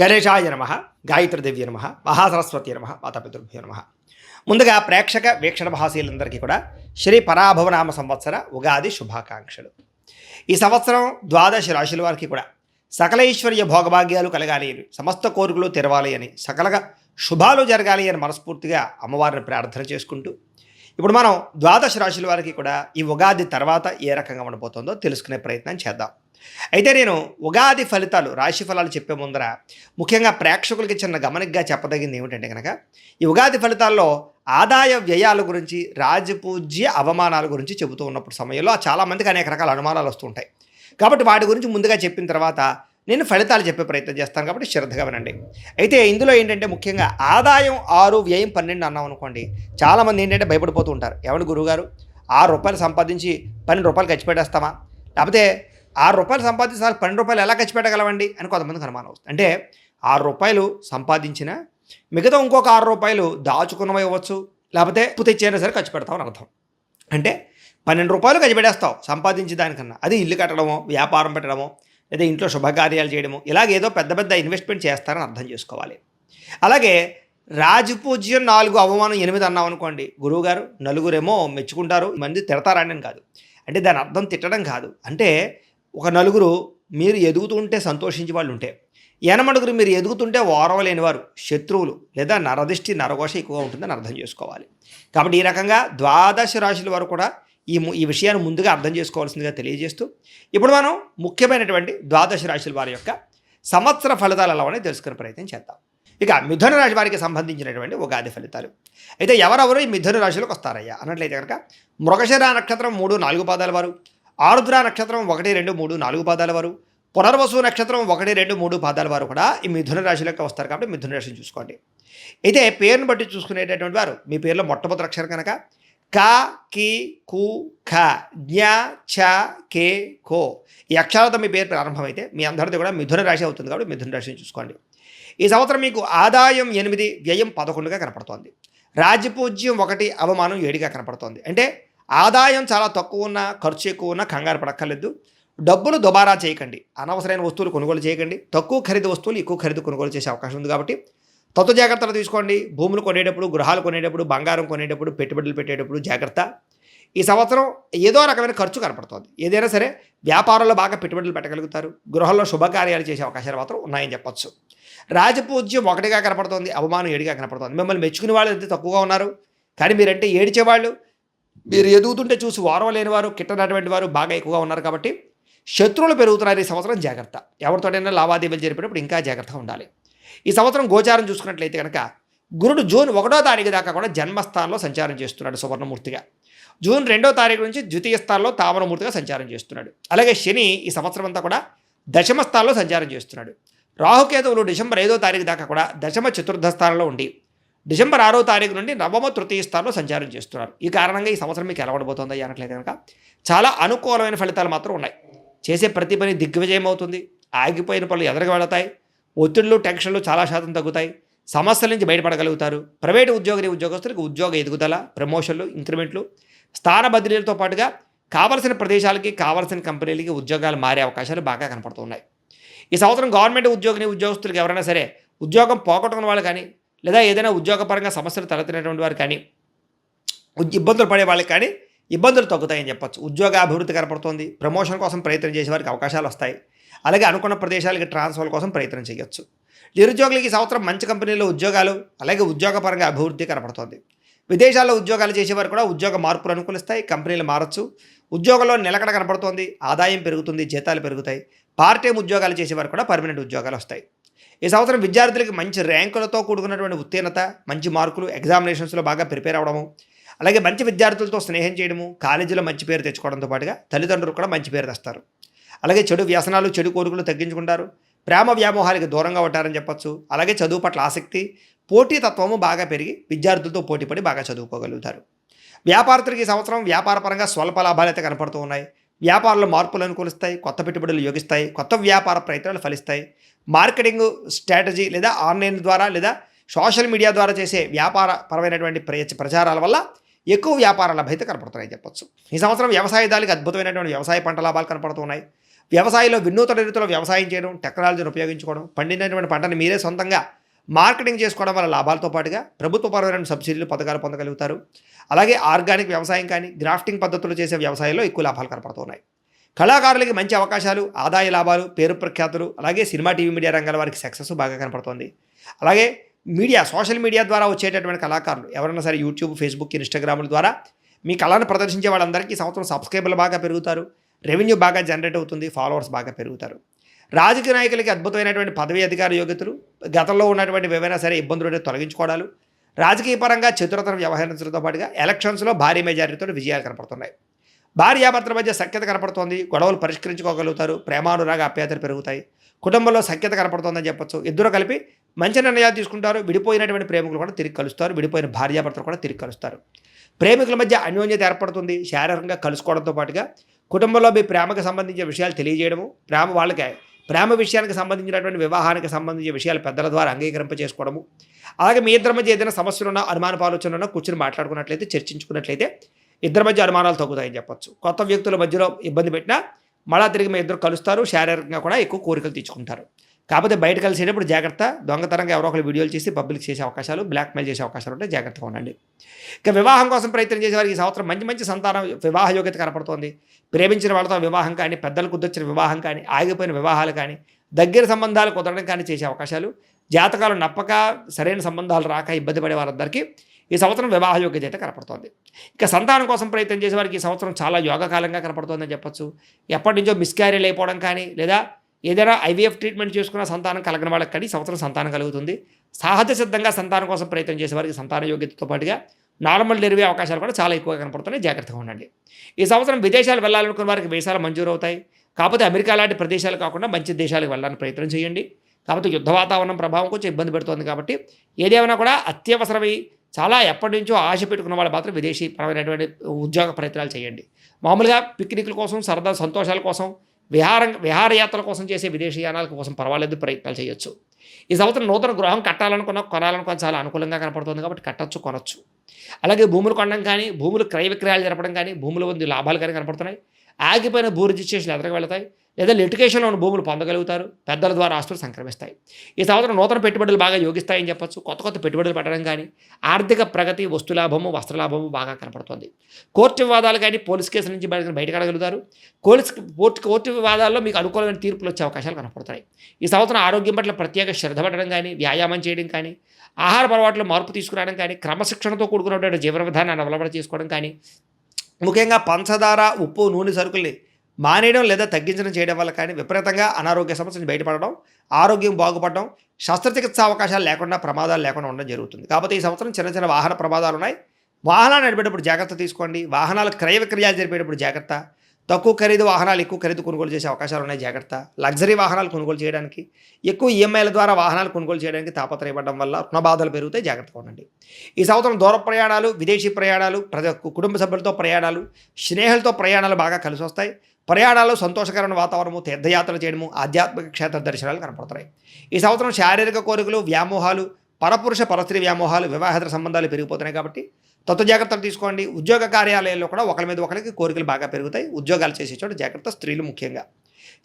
గణేశాయ నమ, గాయత్రీదేవి నమ, మహాసరస్వతి నమ, మాతాపితృభ్యో నమ. ముందుగా ప్రేక్షక వీక్షణ భాషలందరికీ కూడా శ్రీ పరాభవనామ సంవత్సర ఉగాది శుభాకాంక్షలు. ఈ సంవత్సరం ద్వాదశ రాశుల వారికి కూడా సకల ఐశ్వర్య భోగభాగ్యాలు కలగాలి అని, సమస్త కోరికలు తెరవాలి అని, సకలగా శుభాలు జరగాలి అని మనస్ఫూర్తిగా అమ్మవారిని ప్రార్థన చేసుకుంటూ ఇప్పుడు మనం ద్వాదశ రాశుల వారికి కూడా ఈ ఉగాది తర్వాత ఏ రకంగా ఉండబోతుందో తెలుసుకునే ప్రయత్నం చేద్దాం. అయితే నేను ఉగాది ఫలితాలు, రాశి ఫలాలు చెప్పే ముందర ముఖ్యంగా ప్రేక్షకులకి చిన్న గమనికగా చెప్పదగింది ఏమిటంటే కనుక, ఈ ఉగాది ఫలితాల్లో ఆదాయ వ్యయాల గురించి, రాజపూజ్య అవమానాల గురించి చెబుతూ ఉన్నప్పుడు సమయంలో చాలామందికి అనేక రకాల అనుమానాలు వస్తుంటాయి. కాబట్టి వాటి గురించి ముందుగా చెప్పిన తర్వాత నేను ఫలితాలు చెప్పే ప్రయత్నం చేస్తాను, కాబట్టి శ్రద్ధగా వినండి. అయితే ఇందులో ఏంటంటే ముఖ్యంగా ఆదాయం 6, వ్యయం 12 అన్నాం అనుకోండి, చాలామంది ఏంటంటే భయపడిపోతూ ఉంటారు. ఏమంటే గురువుగారు, ₹6 సంపాదించి ₹12 ఖర్చు పెట్టేస్తామా, లేకపోతే ₹6 సంపాదించి ₹12 ఎలా ఖర్చు పెట్టగలవండి అని కొంతమందికి అనుమానం వస్తుంది. అంటే ₹6 సంపాదించిన మిగతా ఇంకొక ₹6 దాచుకున్నవి ఇవ్వచ్చు, లేకపోతే అప్పు తెచ్చైనా సరే ఖర్చు పెడతామని అర్థం. అంటే ₹12 ఖర్చు పెట్టేస్తావు సంపాదించి దానికన్నా, అది ఇల్లు కట్టడమో, వ్యాపారం పెట్టడమో, లేదా ఇంట్లో శుభకార్యాలు చేయడము, ఇలాగేదో పెద్ద పెద్ద ఇన్వెస్ట్మెంట్ చేస్తారని అర్థం చేసుకోవాలి. అలాగే రాజపూజ్యం 4, అవమానం 8 అన్నాం అనుకోండి, గురువుగారు నలుగురేమో మెచ్చుకుంటారు, మంది తిడతారని కాదు. అంటే దాని అర్థం తిట్టడం కాదు. అంటే ఒక నలుగురు మీరు ఎదుగుతుంటే సంతోషించే వాళ్ళు ఉంటే, ఎనమడుగురు మీరు ఎదుగుతుంటే ఓరవలేని వారు, శత్రువులు లేదా నరదిష్టి నరఘోష ఎక్కువగా ఉంటుందని అర్థం చేసుకోవాలి. కాబట్టి ఈ రకంగా ద్వాదశ రాశుల వారు కూడా ఈ విషయాన్ని ముందుగా అర్థం చేసుకోవాల్సిందిగా తెలియజేస్తూ ఇప్పుడు మనం ముఖ్యమైనటువంటి ద్వాదశ రాశుల వారి యొక్క సంవత్సర ఫలితాలు ఎలా ఉన్నాయో తెలుసుకునే ప్రయత్నం చేద్దాం. ఇక మిథున రాశి వారికి సంబంధించినటువంటి ఉగాది ఫలితాలు. అయితే ఎవరెవరు ఈ మిథున రాశిలోకి వస్తారయ్యా అన్నట్లయితే కనుక, మృగశిర నక్షత్రం 3, 4 పాదాల వారు, ఆరుద్ర నక్షత్రం 1, 2, 3, 4 పాదాల వారు, పునర్వసు నక్షత్రం 1, 2, 3 పాదాల వారు కూడా ఈ మిథున రాశిలోకి వస్తారు. కాబట్టి మిథున రాశిని చూసుకోండి. అయితే పేరును బట్టి చూసుకునేటటువంటి వారు, మీ పేరులో మొట్టమొదటి అక్షరం కనుక క, కి, కు, ఖ, జ్ఞ, ఛ, కే, కో ఈ అక్షరాలతో మీ పేరు ప్రారంభమైతే మీ అందరిది కూడా మిథున రాశి అవుతుంది. కాబట్టి మిథున రాశిని చూసుకోండి. ఈ సంవత్సరం మీకు ఆదాయం 8, వ్యయం 11గా కనపడుతోంది. రాజపూజ్యం 1, అవమానం 7గా కనపడుతోంది. అంటే ఆదాయం చాలా తక్కువ ఉన్నా, ఖర్చు ఎక్కువ ఉన్నా కంగారు పడక్కర్లేదు. డబ్బులు దుబారా చేయకండి, అనవసరమైన వస్తువులు కొనుగోలు చేయకండి. తక్కువ ఖరీదు వస్తువులు ఎక్కువ ఖరీదు కొనుగోలు చేసే అవకాశం ఉంది. కాబట్టి తత్వ జాగ్రత్తలు తీసుకోండి. భూములు కొనేటప్పుడు, గృహాలు కొనేటప్పుడు, బంగారం కొనేటప్పుడు, పెట్టుబడులు పెట్టేటప్పుడు జాగ్రత్త. ఈ సంవత్సరం ఏదో రకమైన ఖర్చు కనపడుతోంది. ఏదైనా సరే వ్యాపారంలో బాగా పెట్టుబడులు పెట్టగలుగుతారు. గృహంలో శుభకార్యాలు చేసే అవకాశాలు మాత్రం ఉన్నాయని చెప్పొచ్చు. రాజపూజ్యం 1గా కనపడుతోంది, అవమానం 7గా కనపడుతోంది. మిమ్మల్ని మెచ్చుకునే వాళ్ళు ఎంత తక్కువగా ఉన్నారు, కానీ మీరంటే ఏడ్చేవాళ్ళు, మీరు ఎదుగుతుంటే చూసి ఓర్వలేని వారు, కిట్టనటువంటి వారు బాగా ఎక్కువగా ఉన్నారు. కాబట్టి శత్రువులు పెరుగుతున్నారు ఈ సంవత్సరం, జాగ్రత్త. ఎవరితోటైనా లావాదేవీలు జరిపేటప్పుడు ఇంకా జాగ్రత్తగా ఉండాలి. ఈ సంవత్సరం గోచారం చూసుకున్నట్లయితే కనుక, గురుడు జూన్ 1వ తారీఖు దాకా కూడా జన్మస్థానంలో సంచారం చేస్తున్నాడు సువర్ణమూర్తిగా. జూన్ 2వ తారీఖు నుంచి ద్వితీయ స్థానంలో తామరమూర్తిగా సంచారం చేస్తున్నాడు. అలాగే శని ఈ సంవత్సరం అంతా కూడా దశమ స్థానంలో సంచారం చేస్తున్నాడు. రాహుకేతువులు డిసెంబర్ 5వ తారీఖు దాకా కూడా దశమ చతుర్థ స్థానంలో ఉండి, డిసెంబర్ 6వ తారీఖు నుండి నవమ తృతీయ స్థానంలో సంచారం చేస్తున్నారు. ఈ కారణంగా ఈ సంవత్సరం మీకు ఎలా ఉండబోతుంది అన్నట్లయితే కనుక, చాలా అనుకూలమైన ఫలితాలు మాత్రం ఉన్నాయి. చేసే ప్రతి పని దిగ్విజయం అవుతుంది. ఆగిపోయిన పనులు ఎదరగా వెళతాయి. ఒత్తిళ్లు, టెన్షన్లు చాలా శాతం తగ్గుతాయి. సమస్యల నుంచి బయటపడగలుగుతారు. ప్రైవేటు ఉద్యోగస్తులకు ఉద్యోగ ఎదుగుదల, ప్రమోషన్లు, ఇంక్రిమెంట్లు, స్థాన బదిలీలతో పాటుగా కావలసిన ప్రదేశాలకి, కావలసిన కంపెనీలకి ఉద్యోగాలు మారే అవకాశాలు బాగా కనపడుతున్నాయి. ఈ సంవత్సరం గవర్నమెంట్ ఉద్యోగస్తులకు ఎవరైనా సరే ఉద్యోగం పోగొట్టుకున్న వాళ్ళు కానీ, లేదా ఏదైనా ఉద్యోగపరంగా సమస్యలు తలెత్తినటువంటి వారు కానీ, ఇబ్బందులు పడే వాళ్ళకి కానీ ఇబ్బందులు తగ్గుతాయని చెప్పచ్చు. ఉద్యోగ అభివృద్ధి కనపడుతుంది. ప్రమోషన్ కోసం ప్రయత్నం చేసే వారికి అవకాశాలు వస్తాయి. అలాగే అనుకున్న ప్రదేశాలకి ట్రాన్స్ఫర్ కోసం ప్రయత్నం చేయొచ్చు. నిరుద్యోగులకి ఈ సంవత్సరం మంచి కంపెనీల్లో ఉద్యోగాలు, అలాగే ఉద్యోగపరంగా అభివృద్ధి కనపడుతోంది. విదేశాల్లో ఉద్యోగాలు చేసేవారు కూడా ఉద్యోగ మార్పులు అనుకూలిస్తాయి. కంపెనీలు మారచ్చు. ఉద్యోగంలో నిలకడ కనపడుతోంది. ఆదాయం పెరుగుతుంది, జీతాలు పెరుగుతాయి. పార్ట్ టైం ఉద్యోగాలు చేసేవారు కూడా పర్మనెంట్ ఉద్యోగాలు వస్తాయి. ఈ సంవత్సరం విద్యార్థులకి మంచి ర్యాంకులతో కూడుకున్నటువంటి ఉత్తీర్ణత, మంచి మార్కులు, ఎగ్జామినేషన్స్లో బాగా ప్రిపేర్ అవ్వడము, అలాగే మంచి విద్యార్థులతో స్నేహం చేయడము, కాలేజీలో మంచి పేరు తెచ్చుకోవడంతో పాటుగా తల్లిదండ్రులు కూడా మంచి పేరు తెస్తారు. అలాగే చెడు వ్యసనాలు, చెడు కోరికలు తగ్గించుకుంటారు. ప్రేమ వ్యామోహాలకి దూరంగా ఉంటారని చెప్పచ్చు. అలాగే చదువు పట్ల ఆసక్తి, పోటీతత్వము బాగా పెరిగి విద్యార్థులతో పోటీపడి బాగా చదువుకోగలుగుతారు. వ్యాపారస్తులకి ఈ సంవత్సరం వ్యాపారపరంగా స్వల్ప లాభాలు అయితే కనపడుతూ ఉన్నాయి. వ్యాపారంలో మార్పులు అనుకూలిస్తాయి. కొత్త పెట్టుబడులు యోగిస్తాయి. కొత్త వ్యాపార ప్రయత్నాలు ఫలిస్తాయి. మార్కెటింగ్ స్ట్రాటజీ లేదా ఆన్లైన్ ద్వారా లేదా సోషల్ మీడియా ద్వారా చేసే వ్యాపారపరమైనటువంటి ప్రచారాల వల్ల ఎక్కువ వ్యాపార లభ్యత కనపడుతున్నాయి చెప్పొచ్చు. ఈ సంవత్సరం వ్యవసాయదారులకు అద్భుతమైనటువంటి వ్యవసాయ పంట లాభాలు కనపడుతున్నాయి. వ్యవసాయంలో వినూతన రీతిలో వ్యవసాయం చేయడం, టెక్నాలజీని ఉపయోగించుకోవడం, పండినటువంటి పంటని మీరే సొంతంగా మార్కెటింగ్ చేసుకోవడం వల్ల లాభాలతో పాటుగా ప్రభుత్వపరమైన సబ్సిడీలు పథకాలు పొందగలుగుతారు. అలాగే ఆర్గానిక్ వ్యవసాయం కానీ, గ్రాఫ్టింగ్ పద్ధతులు చేసే వ్యవసాయంలో ఎక్కువ లాభాలు కనపడుతున్నాయి. కళాకారులకి మంచి అవకాశాలు, ఆదాయ లాభాలు, పేరు ప్రఖ్యాతులు, అలాగే సినిమా, టీవీ, మీడియా రంగాల వారికి సక్సెస్ బాగా కనపడుతుంది. అలాగే మీడియా, సోషల్ మీడియా ద్వారా వచ్చేటటువంటి కళాకారులు ఎవరైనా సరే యూట్యూబ్, ఫేస్బుక్, ఇన్స్టాగ్రాముల ద్వారా మీ కళను ప్రదర్శించే వాళ్ళందరికీ ఈ సంవత్సరం సబ్స్క్రైబర్లు బాగా పెరుగుతారు, రెవెన్యూ బాగా జనరేట్ అవుతుంది, ఫాలోవర్స్ బాగా పెరుగుతారు. రాజకీయ నాయకులకి అద్భుతమైనటువంటి పదవి, అధికార యోగ్యతలు, గతంలో ఉన్నటువంటి ఏవైనా సరే ఇబ్బందులు తొలగించుకోవడాలు, రాజకీయ పరంగా చతురతను వ్యవహరించడంతో పాటుగా ఎలక్షన్స్లో భారీ మెజారిటీతో విజయాలు కనపడుతున్నాయి. భార్యాభర్తల మధ్య సఖ్యత కనపడుతోంది, గొడవలు పరిష్కరించుకోగలుగుతారు, ప్రేమానురాగ ఆప్యాయతలు పెరుగుతాయి, కుటుంబంలో సఖ్యత కనపడుతోందని చెప్పొచ్చు. ఇద్దరు కలిపి మంచి నిర్ణయాలు తీసుకుంటారు. విడిపోయినటువంటి ప్రేమికులు కూడా తిరిగి కలుస్తారు, విడిపోయిన భార్యాభర్తలు కూడా తిరిగి కలుస్తారు. ప్రేమికుల మధ్య అన్యోన్యత ఏర్పడుతుంది. శారీరకంగా కలుసుకోవడంతో పాటుగా కుటుంబంలో మీ ప్రేమకు సంబంధించిన విషయాలు తెలియజేయడము, ప్రేమ విషయానికి సంబంధించినటువంటి వివాహానికి సంబంధించిన విషయాలు పెద్దల ద్వారా అంగీకరింప చేసుకోవడము, అలాగే మీ ఇద్దరి మధ్య ఏదైనా సమస్యలున్నా, అనుమానపు ఆలోచనలున్నా కూర్చొని మాట్లాడుకున్నట్లయితే, చర్చించుకున్నట్లయితే ఇద్దరి మధ్య అనుమానాలు తగ్గుతాయని చెప్పొచ్చు. కొత్త వ్యక్తుల మధ్యలో ఇబ్బంది పెట్టినా మళ్ళా తిరిగి మీ ఇద్దరు కలుస్తారు, శారీరకంగా కూడా ఎక్కువ కోరికలు తెచ్చుకుంటారు. కాకపోతే బయట కలిసేటప్పుడు జాగ్రత్త. దొంగతనంగా ఎవరో ఒకరు వీడియోలు చేసి పబ్లిక్ చేసే అవకాశాలు, బ్లాక్మెయిల్ చేసే అవకాశాలు ఉంటే జాగ్రత్తగా ఉండండి. ఇక వివాహం కోసం ప్రయత్నం చేసేవారికి ఈ సంవత్సరం మంచి సంతానం, వివాహ యోగ్యత కనపడుతోంది. ప్రేమించిన వాళ్ళతో వివాహం కానీ, పెద్దలు కుదొచ్చిన వివాహం కానీ, ఆగిపోయిన వివాహాలు కానీ, దగ్గర సంబంధాలు కుదరడం కానీ చేసే అవకాశాలు, జాతకాలు నప్పక సరైన సంబంధాలు రాక ఇబ్బంది పడే వారందరికీ ఈ సంవత్సరం వివాహ యోగ్యత అయితే కనపడుతోంది. ఇక సంతానం కోసం ప్రయత్నం చేసే వారికి ఈ సంవత్సరం చాలా యోగకాలంగా కనపడుతోందని చెప్పొచ్చు. ఎప్పటి నుంచో మిస్క్యారీలు అయిపోవడం కానీ, లేదా ఏదైనా ఐవీఎఫ్ ట్రీట్మెంట్ చేసుకున్న సంతానం కలగని వాళ్ళకి కానీ సంవత్సరం సంతానం కలుగుతుంది. సహజ సిద్ధంగా సంతానం కోసం ప్రయత్నం చేసే వారికి సంతాన యోగ్యతతో పాటుగా నార్మల్ డెలివరీ అవకాశాలు కూడా చాలా ఎక్కువగా కనపడుతున్నాయి. జాగ్రత్తగా ఉండండి. ఈ సంవత్సరం విదేశాలు వెళ్ళాలనుకున్న వారికి వీసాలు మంజూరు అవుతాయి. కాకపోతే అమెరికా లాంటి ప్రదేశాలు కాకుండా మంచి దేశాలకు వెళ్ళడానికి ప్రయత్నం చేయండి. కాకపోతే యుద్ధ వాతావరణం ప్రభావం కొంచెం ఇబ్బంది పెడుతోంది కాబట్టి ఏదేమైనా కూడా అత్యవసరమై చాలా ఎప్పటి నుంచో ఆశ పెట్టుకున్న వాళ్ళు మాత్రం విదేశీ పరమైనటువంటి ఉద్యోగ ప్రయత్నాలు చేయండి. మామూలుగా పిక్నిక్ల కోసం, సరదా సంతోషాల కోసం, విహారయాత్రల కోసం చేసే విదేశీయానాల కోసం పర్వాలేదు, ప్రయత్నాలు చేయొచ్చు. ఈ సంవత్సరం నూతన గృహం కట్టాలనుకున్న, కొనాలనుకున్న చాలా అనుకూలంగా కనపడుతుంది కాబట్టి కట్టచ్చు, కొనొచ్చు. అలాగే భూములు కొనడం కానీ, భూములు క్రయ విక్రయాలు జరపడం కానీ, భూముల ఉంది లాభాలు కానీ కనపడుతున్నాయి. ఆగిపోయిన భూ రిజిస్ట్రేషన్లు ఎదురుగా వెళతాయి, లేదా లిటికేషన్లో ఉన్న భూములు పొందగలుగుతారు. పెద్దల ద్వారా ఆస్తులు సంక్రమిస్తాయి. ఈ సంవత్సరం నూతన పెట్టుబడులు బాగా యోగిస్తాయని చెప్పొచ్చు. కొత్త పెట్టుబడులు పెట్టడం కానీ, ఆర్థిక ప్రగతి, వస్తులాభము, వస్త్రలాభము బాగా కనపడుతుంది. కోర్టు వివాదాలు కానీ, పోలీస్ కేసుల నుంచి బయటపడగలుగుతారు. కోర్టు వివాదాల్లో మీకు అనుకూలమైన తీర్పులు వచ్చే అవకాశాలు కనపడుతున్నాయి. ఈ సంవత్సరం ఆరోగ్యం పట్ల ప్రత్యేక శ్రద్ధ పడడం కానీ, వ్యాయామం చేయడం కానీ, ఆహార అలవాట్లో మార్పు తీసుకురావడం కానీ, క్రమశిక్షణతో కూడుకున్నటువంటి జీవన విధానాన్ని అలవాటు చేసుకోవడం కానీ, ముఖ్యంగా పంచదార, ఉప్పు, నూనె సరుకుల్ని మానేయడం లేదా తగ్గించడం చేయడం వల్ల కానీ విపరీతంగా అనారోగ్య సమస్య నుంచి బయటపడడం, ఆరోగ్యం బాగుపడడం, శస్త్రచికిత్స అవకాశాలు లేకుండా, ప్రమాదాలు లేకుండా ఉండడం జరుగుతుంది. కాబట్టి ఈ సంవత్సరం చిన్న వాహన ప్రమాదాలు ఉన్నాయి. వాహనాలు నడిపేటప్పుడు జాగ్రత్త తీసుకోండి. వాహనాల క్రయ విక్రయాలు జరిపేటప్పుడు జాగ్రత్త. తక్కువ ఖరీదు వాహనాలు ఎక్కువ ఖరీదు కొనుగోలు చేసే అవకాశాలు ఉన్నాయి, జాగ్రత్త. లగ్జరీ వాహనాలు కొనుగోలు చేయడానికి, ఎక్కువ ఈఎంఐల ద్వారా వాహనాలు కొనుగోలు చేయడానికి తాపత్రయపడడం వల్ల రుణబాధలు పెరుగుతాయి, జాగ్రత్తగా ఉండండి. ఈ సంవత్సరం దూర ప్రయాణాలు, విదేశీ ప్రయాణాలు, కుటుంబ సభ్యులతో ప్రయాణాలు, స్నేహితులతో ప్రయాణాలు బాగా కలిసి వస్తాయి. ప్రయాణాల్లో సంతోషకరమైన వాతావరణము, తీర్థయాత్రలు చేయడము, ఆధ్యాత్మిక క్షేత్ర దర్శనాలు కనపడుతున్నాయి. ఈ సంవత్సరం శారీరక కోరికలు, వ్యామోహాలు, పరపురుష పరస్త్రీ వ్యామోహాలు, వివాహేతర సంబంధాలు పెరిగిపోతున్నాయి కాబట్టి జాగ్రత్తలు తీసుకోండి. ఉద్యోగ కార్యాలయాల్లో కూడా ఒకరి మీద ఒకరికి కోరికలు బాగా పెరుగుతాయి. ఉద్యోగాలు చేసే చోట జాగ్రత్త. స్త్రీలు ముఖ్యంగా,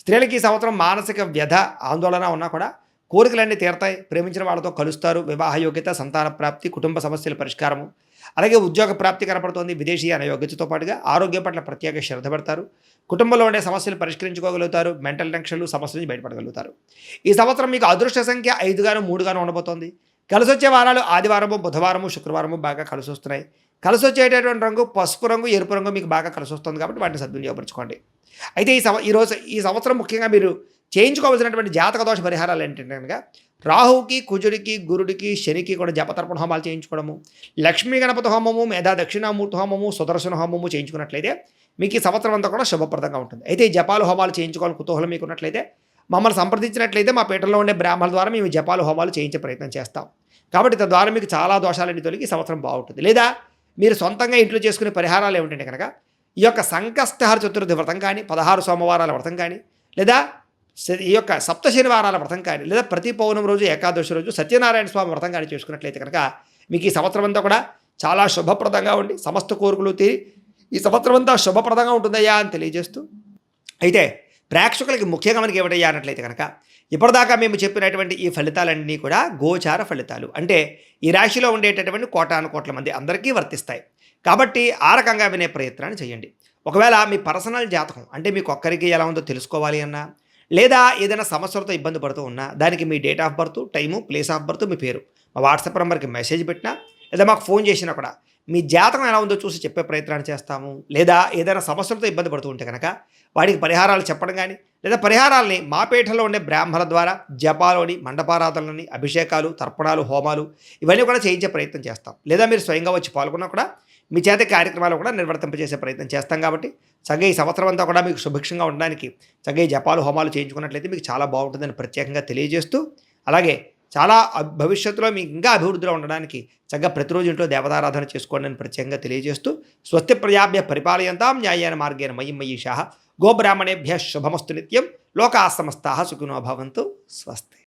స్త్రీలకి ఈ సంవత్సరం మానసిక వ్యధ, ఆందోళన ఉన్నా కూడా కోరికలన్నీ తీరతాయి. ప్రేమించిన వాళ్ళతో కలుస్తారు. వివాహ యోగ్యత, సంతాన ప్రాప్తి, కుటుంబ సమస్యల పరిష్కారము, అలాగే ఉద్యోగ ప్రాప్తి కనపడుతోంది. విదేశీ యోగ్యతతో పాటుగా ఆరోగ్యం పట్ల ప్రత్యేక శ్రద్ధ పెడతారు. కుటుంబంలో ఉండే సమస్యలు పరిష్కరించుకోగలుగుతారు. మెంటల్ టెన్షన్లు, సమస్యల నుంచి బయటపడగలుగుతారు. ఈ సంవత్సరం మీకు అదృష్ట సంఖ్య 5గాను 3గాను ఉండబోతోంది. కలిసి వచ్చే వారాలు ఆదివారము, బుధవారము, శుక్రవారము బాగా కలిసి వస్తున్నాయి. కలిసి వచ్చేటటువంటి రంగు పసుపు రంగు, ఎరుపు రంగు మీకు బాగా కలిసి వస్తుంది కాబట్టి వాటిని సద్వినియోగపరచుకోండి. అయితే ఈ సంవత్సరం ముఖ్యంగా మీరు చేయించుకోవాల్సినటువంటి జాతక దోష పరిహారాలు ఏంటంటే కనుక రాహువుకి, కుజుడికి, గురుడికి, శనికి కూడా జపతర్పణ హోమాలు చేయించుకోవడము, లక్ష్మీ గణపతి హోమము, మేధా దక్షిణామూర్తి హోమము, సుదర్శన హోమము చేయించుకున్నట్లయితే మీకు ఈ సంవత్సరం అంతా కూడా శుభప్రదంగా ఉంటుంది. అయితే ఈ జపాలు హోమాలు చేయించుకోవాలని కుతూహలం మీకు ఉన్నట్లయితే మమ్మల్ని సంప్రదించినట్లయితే మా పీఠంలో ఉండే బ్రాహ్మణుల ద్వారా మేము జపాలు హోమాలు చేయించే ప్రయత్నం చేస్తాం. కాబట్టి తద్వారా మీకు చాలా దోషాలన్నీ తొలగి సంవత్సరం బాగుంటుంది. లేదా మీరు సొంతంగా ఇంట్లో చేసుకునే పరిహారాలు ఏమిటంటే కనుక ఈ యొక్క సంకష్టహర చతుర్థి వ్రతం కానీ, 16 సోమవారాల వ్రతం కానీ, లేదా ఈ యొక్క సప్త శనివారాల వ్రతం కానీ, లేదా ప్రతి పౌర్ణమి రోజు, ఏకాదశి రోజు సత్యనారాయణ స్వామి వ్రతం కానీ చేసుకున్నట్లయితే కనుక మీకు ఈ సంవత్సరం అంతా కూడా చాలా శుభప్రదంగా ఉండి సమస్త కోరికలు తీరి ఈ సంవత్సరం అంతా శుభప్రదంగా ఉంటుందయ్యా అని తెలియజేస్తూ, అయితే ప్రేక్షకులకి ముఖ్యంగా మనకి ఏమిటయ్యా అన్నట్లయితే కనుక ఇప్పటిదాకా మేము చెప్పినటువంటి ఈ ఫలితాలన్నీ కూడా గోచార ఫలితాలు. అంటే ఈ రాశిలో ఉండేటటువంటి కోటాను కోట్ల మంది అందరికీ వర్తిస్తాయి. కాబట్టి ఆ రకంగా వినే ప్రయత్నాన్ని చేయండి. ఒకవేళ మీ పర్సనల్ జాతకం అంటే మీకు ఒక్కరికి ఎలా ఉందో తెలుసుకోవాలి అన్నా, లేదా ఏదైనా సమస్యలతో ఇబ్బంది పడుతూ ఉన్నా, దానికి మీ date of birth, time, place of birth, మీ పేరు మా వాట్సాప్ నెంబర్కి మెసేజ్ పెట్టినా, లేదా మాకు ఫోన్ చేసినా కూడా మీ జాతకం ఎలా ఉందో చూసి చెప్పే ప్రయత్నాన్ని చేస్తాము. లేదా ఏదైనా సమస్యలతో ఇబ్బంది పడుతూ ఉంటే కనుక వాటికి పరిహారాలు చెప్పడం కానీ, లేదా పరిహారాలని మా పీఠంలో ఉండే బ్రాహ్మణుల ద్వారా జపాలోని, మండపారాధనలని, అభిషేకాలు, తర్పణాలు, హోమాలు ఇవన్నీ కూడా చేయించే ప్రయత్నం చేస్తాం. లేదా మీరు స్వయంగా వచ్చి పాల్గొన్నా కూడా మీ చేత కార్యక్రమాలు కూడా నిర్వర్తింపజేసే ప్రయత్నం చేస్తాం. కాబట్టి చక్కగా ఈ సంవత్సరం అంతా కూడా మీకు సుభిక్షంగా ఉండడానికి చక్కగా ఈ జపాలు, హోమాలు చేయించుకున్నట్లయితే మీకు చాలా బాగుంటుందని ప్రత్యేకంగా తెలియజేస్తూ, అలాగే చాలా భవిష్యత్తులో మీకు ఇంకా అభివృద్ధిలో ఉండడానికి చక్కగా ప్రతిరోజు ఇంట్లో దేవతారాధన చేసుకోండి అని ప్రత్యేకంగా తెలియజేస్తూ, స్వస్తి ప్రజాభ్య పరిపాలయంతాం న్యాయేన మార్గేణ మయి మయీషాః గోబ్రాహ్మణేభ్యः శుభమస్తు నిత్యం లోకాః సమస్తాః సుఖినో భవంతు. స్వస్తి.